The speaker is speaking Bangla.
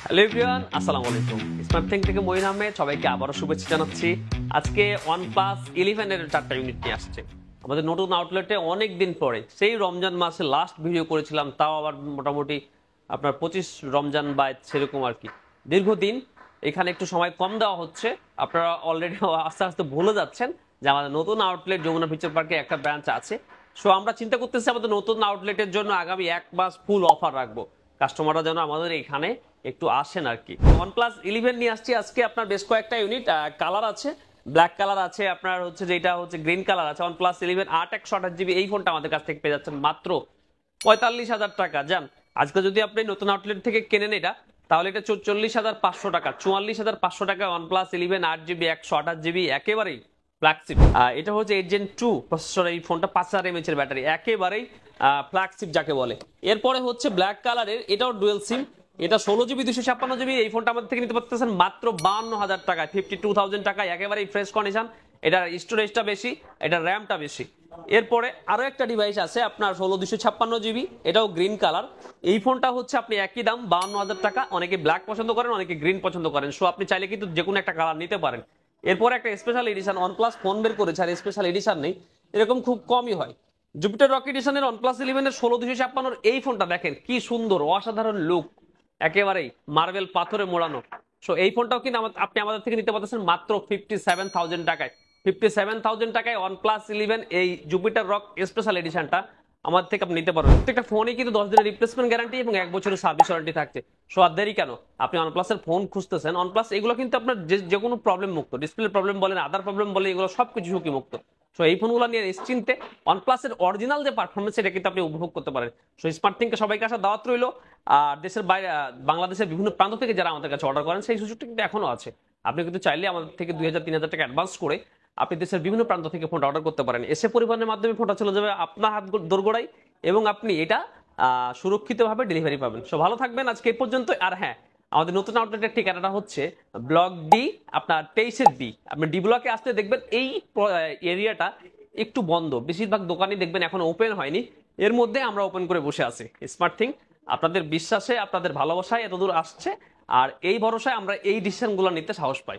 হ্যালো এভরিওয়ান, আসসালামু আলাইকুম। স্মার্টথিং থেকে মঈন আহমেদ সবাইকে আবারও শুভেচ্ছা জানাচ্ছি। আজকে OnePlus 11 এর 4টা ইউনিট নিয়ে আসছে আমাদের নতুন আউটলেটে। অনেক দিন পরে সেই রমজান মাসে লাস্ট ভিডিও করেছিলাম, তাও আবার মোটামুটি আপনার 25 রমজান বা সেরকম আর কি। দীর্ঘদিন এখানে একটু সময় কম দেওয়া হচ্ছে। আপনারা অলরেডি আস্তে আস্তে ভুলে যাচ্ছেন যে আমাদের নতুন আউটলেট যমুনা ফিউচার পার্কে একটা ব্রাঞ্চ আছে। সো আমরা চিন্তা করতেছি আমাদের নতুন আউটলেটের জন্য আগামী 1 মাস ফুল অফার রাখবো, কাস্টমাররা যেন আমাদের এখানে একটু আসেন আর কি। OnePlus 11 নিয়ে আসছি আজকে। আপনার বেশ কয়েকটা ইউনিট কালার আছে, ব্ল্যাক কালার আছে, আপনার হচ্ছে যেটা হচ্ছে গ্রিন কালার আছে। OnePlus 11 8/128GB এই ফোনটা আমাদের কাছ থেকে পেয়ে যাচ্ছেন মাত্র 45,000 টাকা। যান আজকে যদি আপনি নতুন আউটলেট থেকে কেনেন এটা, তাহলে এটা 44,500 টাকা, 44,500 টাকা OnePlus 11 8GB 128GB একেবারেই ফ্ল্যাগশিপ। এটা হচ্ছে 8 Gen 2 প্রসেসর এই ফোনটা, 5000 mAh এর ব্যাটারি, একেবারেই ফ্ল্যাগশিপ যাকে বলে। এরপরে হচ্ছে ব্ল্যাক কালারের, এটাও ডুয়েল সিম, এটা 16GB 256GB। এই ফোনটা আমাদের থেকে নিতে পারতেছেন মাত্র 52,000 টাকায়, 52,000 টাকায়, একেবারেই ফ্রেশ কন্ডিশন। এটার স্টোরেজটা বেশি, এটার র্যামটা বেশি। এরপরে আরো একটা ডিভাইস আছে আপনার 16 256GB, এটাও গ্রিন কালার। এই ফোনটা হচ্ছে আপনি একই দাম 52,000 টাকা। অনেকে ব্ল্যাক পছন্দ করেন, অনেকে গ্রিন পছন্দ করেন, সো আপনি চাইলে কিন্তু যে কোনো একটা কালার নিতে পারেন। এরপর একটা স্পেশাল এডিশন OnePlus ফোন বের করেছে, আর স্পেশাল এডিশন নেই, এরকম খুব কমই হয়। জুপিটার রক এডিশনের OnePlus 11 এর 16 256 এই ফোনটা দেখেন কি সুন্দর, অসাধারণ লুক, একেবারেই মার্বেল পাথরে মোড়ানো। সো এই ফোনটাও কিন্তু আপনি আমাদের থেকে নিতে পারতেছেন মাত্র 57,000 টাকায়। 57,000 টাকায় OnePlus 11 এই জুপিটার রক স্পেশাল এডিশনটা আমাদের থেকে আপনি নিতে পারবেন। প্রত্যেকটা ফোনই কিন্তু 10 দিনের রিপ্লেসমেন্ট গ্যারান্টি এবং 1 বছরের সার্ভিস ওয়ারেন্টি থাকছে। সো আর দেরি কেন, আপনি OnePlus এর ফোন খুঁজতেছেন, OnePlus এগুলো কিন্তু আপনার যে কোনো প্রবলেম মুক্ত, ডিসপ্লে প্রবলেম বলেন, আদার প্রবলেম বলেন, এগুলো সবকিছু ঝুঁকি মুক্ত। সো এই ফোনগুলো নিয়ে নিশ্চিন্তে OnePlus এর অরিজিনাল যে পারফরমেন্স সেটা কিন্তু আপনি উপভোগ করতে পারেন। সো স্মার্টথিংকে সবাইকে আসা দাওয়াত রইল। আর দেশের বাইরে, বাংলাদেশের বিভিন্ন প্রান্ত থেকে যারা আমাদের কাছে অর্ডার করেন, সেই সুযোগটা কিন্তু এখনো আছে। আপনি কিন্তু চাইলে আমাদের থেকে 2,000-3,000 টাকা অ্যাডভান্স করে আপনি দেশের বিভিন্ন প্রান্ত থেকে ফোনটা অর্ডার করতে পারেন। এসে পরিবহনের মাধ্যমে ফোনটা চলে যাবে আপনার হাত দোরগোড়ায় এবং আপনি এটা সুরক্ষিতভাবে ডেলিভারি পাবেন। সো ভালো থাকবেন, আজকে এই পর্যন্ত। আর হ্যাঁ, আমাদের নতুন আউটলেটের ঠিকানাটা হচ্ছে ব্লক ডি, আপনার 23B। আপনি ডি ব্লকে আসলে দেখবেন এই এরিয়াটা একটু বন্ধ, বেশিরভাগ দোকানই দেখবেন এখন ওপেন হয়নি। এর মধ্যে আমরা ওপেন করে বসে আছি। স্মার্টথিং আপনাদের বিশ্বাসে, আপনাদের ভালোবাসায় এতদূর আসছে, আর এই ভরসায় আমরা এই ডিসিশনগুলো নিতে সাহস পাই।